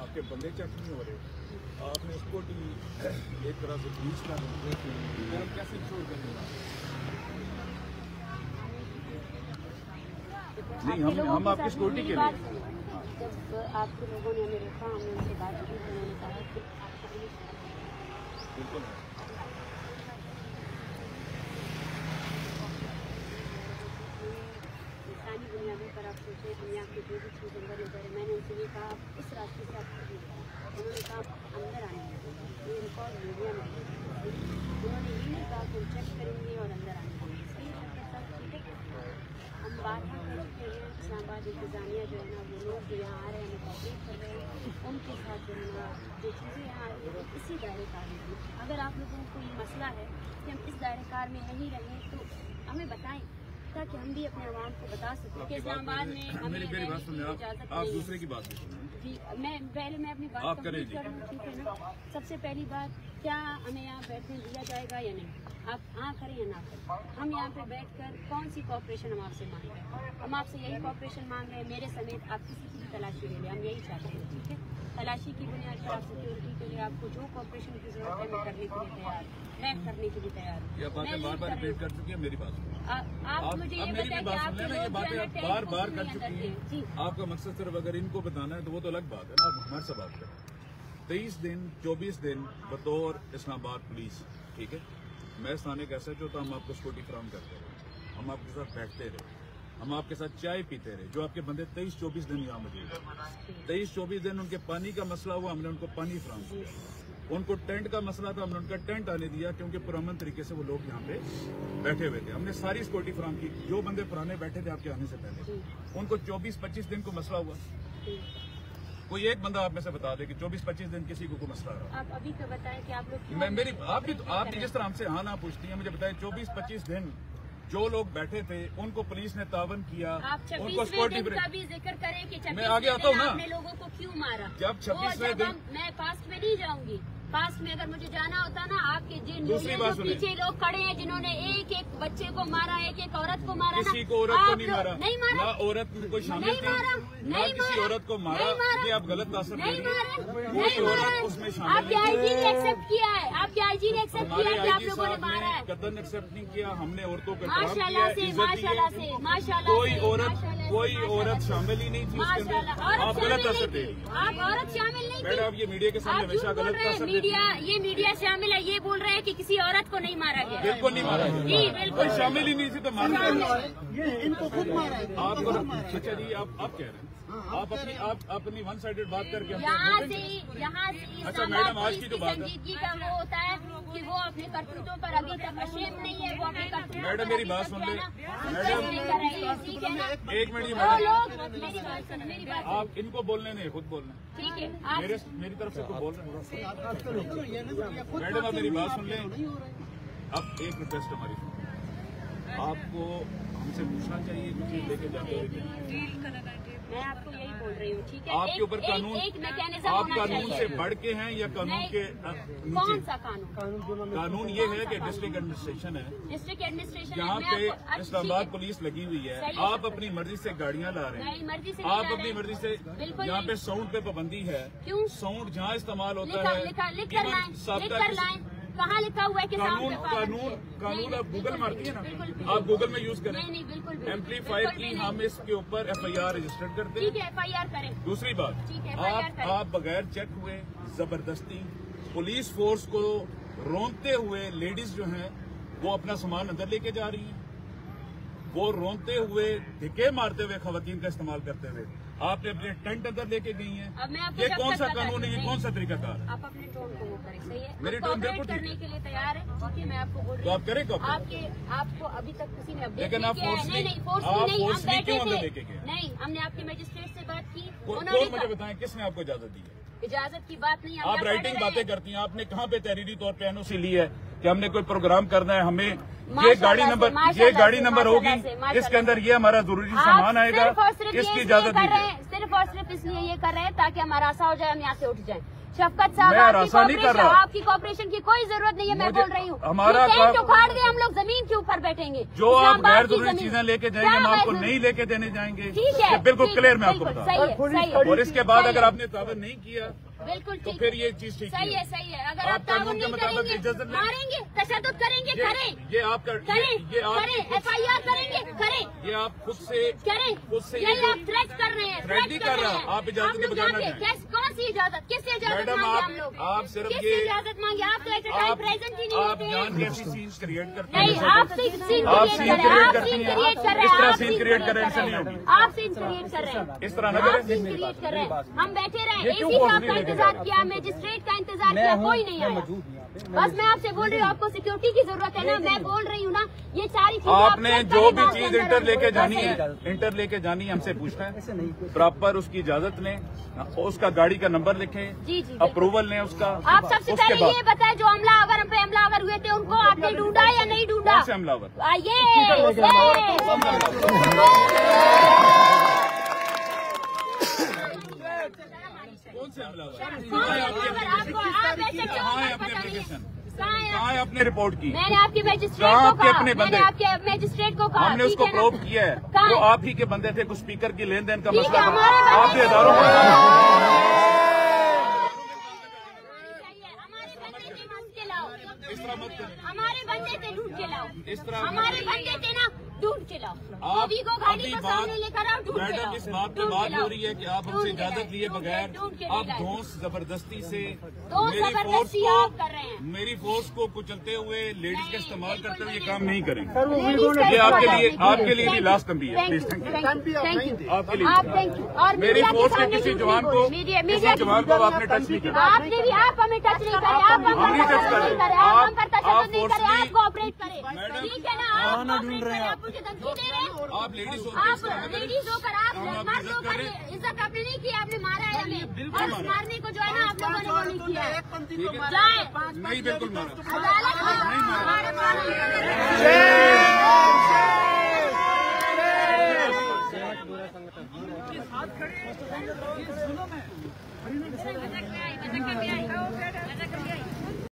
आपके बंदे चेक नहीं हो रहे, आपने स्कूटी एक तरह से बीच कर हम कैसे छोड़ करेंगे? नहीं, हम आपकी स्कूटी के लिए जब आपके लोगों ने हमें रोका, हमने उनसे बात की, उन्होंने कहा कि बिल्कुल इंसानी बुनियादों पर आप सोचे, दुनिया की जो भी चीज़ अंदर नजर है, मैंने उनसे ये कहा इस रास्ते से आप उन्होंने कहा अंदर आने देंगे, ये रिकॉर्ड मीडिया में उन्होंने ये नहीं कहा कि हम चेक करेंगे और अंदर आने देंगे। ठीक है, हम बात कर चुके हैं, इस्लामाबाद इंतजामिया जो है ना, वो लोग जो यहाँ आ रहे हैं, हमें कॉपरेट कर रहे हैं, उनके साथ जो है ना जो चीज़ें यहाँ आ रही है इसी दायरेकार में। अगर आप लोगों को ये मसला है कि हम इस दायरेकार में नहीं रहें तो हमें बताएं, ताकि हम भी अपने आवाम को बता सकें कि इस्लामाबाद में हमें इजाज़त आप दूसरे की बात जी। मैं अपनी बात कंप्लीट करूँ, ठीक है ना। सबसे पहली बात, क्या हमें यहाँ बैठने दिया जाएगा या नहीं? आप हाँ करें या ना करें, हम यहाँ पे बैठकर कौन सी कॉपरेशन हम आपसे मांग रहे हैं? हम आपसे यही कॉपरेशन मांग रहे हैं, मेरे समेत आप किसी की भी तलाशी ले लें, हम यही चाहते हैं। ठीक है, तलाशी की बुनियाद पर आप सिक्योरिटी के लिए आपको जो कॉपरेशन की जरूरत है मैं करने के लिए तैयार, ट्रैक करने के लिए तैयार हूँ। बार रिपीट कर चुकी है मेरी बात। आप मुझे ये बताएं कि आप ये बातें आप बार कर चुकी हैं। आपका मकसद सिर्फ अगर इनको बताना है तो वो तो अलग बात है ना, आप हमारे से बात करें। 23 दिन 24 दिन बतौर इस्लामाबाद पुलिस, ठीक है, मैं थाने का एसएचओ था, हम आपको स्कूटी फराहम करते रहे, हम आपके साथ बैठते रहे, हम आपके साथ चाय पीते रहे। जो आपके बंदे 23-24 दिन यहाँ मौजूद है, 23-24 दिन उनके पानी का मसला हुआ, हमने उनको पानी फराहम किया। उनको टेंट का मसला था, हमने उनका टेंट आने दिया, क्योंकि पुरअमन तरीके से वो लोग यहाँ पे बैठे हुए थे। हमने सारी सिक्योरिटी फराहम की। जो बंदे पुराने बैठे थे आपके आने से पहले, उनको 24-25 दिन को मसला हुआ। कोई एक बंदा आप में से बता दे कि 24-25 दिन किसी को मसला रहा। आप अभी तो बताएं कि आप लोग आप भी जिस तरह हमसे हाँ ना पूछती हैं, मुझे बताएं 24-25 दिन जो लोग बैठे थे उनको पुलिस ने तावन किया, उनको सिक्योरिटी का भी जिक्र करें कि मैं आगे आता हूँ ना, आपने लोगों को क्यों मारा? जब 26वें दिन, मैं पास्ट में नहीं जाऊंगी, पास्ट में अगर मुझे जाना होता ना, आपके जिन पीछे लोग खड़े हैं जिन्होंने एक एक बच्चे को मारा, एक एक औरत को मारा, किसी को औरत को नहीं मारा, ना औरत को शामिल थी, ना किसी औरत को मारा, ये आप गलत तासर दे रही हैं। कोई औरत उसमें शामिल नहीं। आपके आईजी ने एक्सेप्ट किया है, आपके आईजी ने एक्सेप्ट किया है कि आप लोगों ने मारा है। कतई एक्सेप्ट नहीं किया, हमने औरतों को माशाल्लाह से कोई औरत शामिल ही नहीं थी उसके अंदर। आप गलत असर दे रही हैं। आप औरत शामिल नहीं, मैडम आप ये मीडिया के सामने हमेशा गलत असर ये मीडिया शामिल है, ये बोल रहे हैं कि किसी औरत को नहीं मारा गया। बिल्कुल नहीं मारा जी, बिल्कुल शामिल ही नहीं थी तो मारा इनको खुद मारा है आपको। अच्छा जी, आप कह रहे हैं आप अपनी वन साइडेड बात करके यहाँ से अच्छा मैडम, आज की जो बात है संजीदगी का वो होता है कि वो अपने करतूतों पर अभी तक अशेम नहीं है, वो अपने करतूतों मैडम मेरी बात सुन ले, मैडम एक मिनट जी मैडम, मेरी बात आप इनको बोलने नहीं, खुद बोलना ठीक है। मेरी तरफ से खुद बोल रहे हैं मैडम, आप मेरी बात सुन लें। अब एक रिक्वेस्ट हमारी, आपको हमसे पूछना चाहिए कुछ लेके जाते हुए। मैं आपको यही बोल रही हूँ, ठीक है। आपके ऊपर कानून, आप कानून से बढ़ के हैं या कानून के कौन सा कानून? कानून ये है कि डिस्ट्रिक्ट एडमिनिस्ट्रेशन है, डिस्ट्रिक्ट एडमिनिस्ट्रेशन यहाँ पे इस्लामाबाद पुलिस लगी हुई है। आप अपनी मर्जी से गाड़ियाँ ला रहे हैं, आप अपनी मर्जी से, यहाँ पे साउंड पे पाबंदी है। साउंड जहाँ इस्तेमाल होता है, कहाँ लिखा हुआ है कि कानून आप गूगल मारती है ना, आप गूगल में यूज करें। एम्पलीफायर की हम इसके ऊपर FIR रजिस्टर्ड करते हैं। FIR करें। दूसरी बात, आप बगैर चेक हुए जबरदस्ती पुलिस फोर्स को रोनते हुए, लेडीज जो हैं वो अपना सामान अंदर लेके जा रही हैं, वो रोनते हुए, धिक्के मारते हुए, खवातीन का इस्तेमाल करते हुए आपने अपने टेंट अंदर लेके गई हैं। ये कौन सा कानून है, ये कौन सा तरीकाकार है? आप अपने टोन को वो करें, सही है। मेरी टोन बिल्कुल करने के लिए तैयार है, ठीक है। मैं आपको बोल रही हूँ, तो आप करें कब? आपको अभी तक किसी ने अपडेट लेकिन आप फोर्सली क्यों अंदर लेके गए? नहीं, हमने आपके मजिस्ट्रेट से बात की, उन्होंने मुझे बताएं किसने आपको इजाजत दी है? इजाजत की बात नहीं, आप राइटिंग बातें करती हैं, आपने कहाँ पे तहरीरी तौर पे एनओसी ली है कि हमने कोई प्रोग्राम करना है, हमें ये गाड़ी नंबर होगी, इसके अंदर ये हमारा जरूरी सामान आएगा, इसकी इजाजत दी है। सिर्फ और सिर्फ इसलिए ये कर रहे हैं ताकि हमारा आशा हो जाए, हम यहाँ से उठ जाएं। शफकत साहब, आपकी कॉपरेशन की कोई जरूरत नहीं है, मैं बोल रही हूँ। हमारा टेंट उखाड़ दे, हम लोग जमीन के ऊपर बैठेंगे। जो आप गैर जरूरी चीजें लेके जाएंगे हम आपको नहीं लेके देने जाएंगे। ठीक है, बिल्कुल क्लियर मैं आपको बता सही है। और इसके बाद अगर आपने ताबन नहीं किया बिल्कुल तो फिर ये चीज ठीक सही है, सही है। अगर आप कानून के मुताबिक करेंगे, इजाजत मारेंगे, तशद्दुद करेंगे, करें। ये आप करें, FIR करेंगे, करें। ये आप खुद से यही आप थ्रेट कर रहे हैं। थ्रेट नहीं कर रहा, आप इजाजत के बगैर ना कौन सी इजाजत, किससे इजाजत मांगे हम लोग? आप सिर्फ किससे इजाजत मांगे? आप तो टाइम प्रेजेंट ही नहीं होते हैं। जान के ऐसी सीन क्रिएट करते नहीं, आप सीन क्रिएट कर रहे हैं। इस तरह सीन क्रिएट कर रहे हैं, ऐसा नहीं होगा। आप सीन क्रिएट कर रहे हैं, इस तरह न करें। सीन क्रिएट कर रहे हैं। हम बैठे रहे, एसी साहब का इंतजार किया, मजिस्ट्रेट का इंतजार किया, कोई नहीं आया। बस मैं आपसे बोल रही हूँ, आपको सिक्योरिटी की जरूरत है ना, मैं बोल रही हूँ ना, ये सारी चीजें आपने जो भी चीज इंटर लेके जानी है हमसे पूछना है, प्रॉपर उसकी इजाजत लें, उसका गाड़ी का नंबर लिखें, जी, अप्रूवल लें उसका। आप सबसे पहले ये बताएं, जो हमलावर पे हमलावर हुए थे उनको आपने ढूंढा या नहीं ढूंढा? कौन से हमलावर? कौन से हमलावर? कहाँ है आपने रिपोर्ट की? मैंने आपके मजिस्ट्रेट को कहा, हमने उसको प्रूव किया है। जो आप ही के बंदे थे, कुछ स्पीकर की लेन देन का मसला था, हमारे आपके हजारों हमारे बंदे थे, ढूंढ के लाओ। इस तरह हमारे बंदे थे ना, ढूंढ के लाओ। अभी को गाड़ी को सामने लेकर आओ, ढूंढ के लाओ। मैडम, इस बात पे बात हो रही है कि आप हमसे इजाजत लिए बगैर आप धौंस जबरदस्ती से मेरी फोर्स को कुचलते हुए, लेडीज का इस्तेमाल करते हुए ये काम नहीं करेंगे। ये आपके लिए भी लास्ट तंबीह है। Please, thank you. आपके लिए और मेरी फोर्स के किसी जवान को आपने टच नहीं किया। आपने भी, आप हमें टच नहीं करे, आप हम टच नहीं करे, आप कोऑपरेट करें। ठीक है ना, आप ढूंढ रहे हैं, आप मुझे धमकी दे रहे हैं। आप लेडीज होकर आप मर्द होकर इज्जत आपने नहीं की, आपने मारा है हमें। और उस मारने को जो है ना, आप लोगों ने वो नहीं किया है। जाए नहीं, बिल्कुल मारा अदालत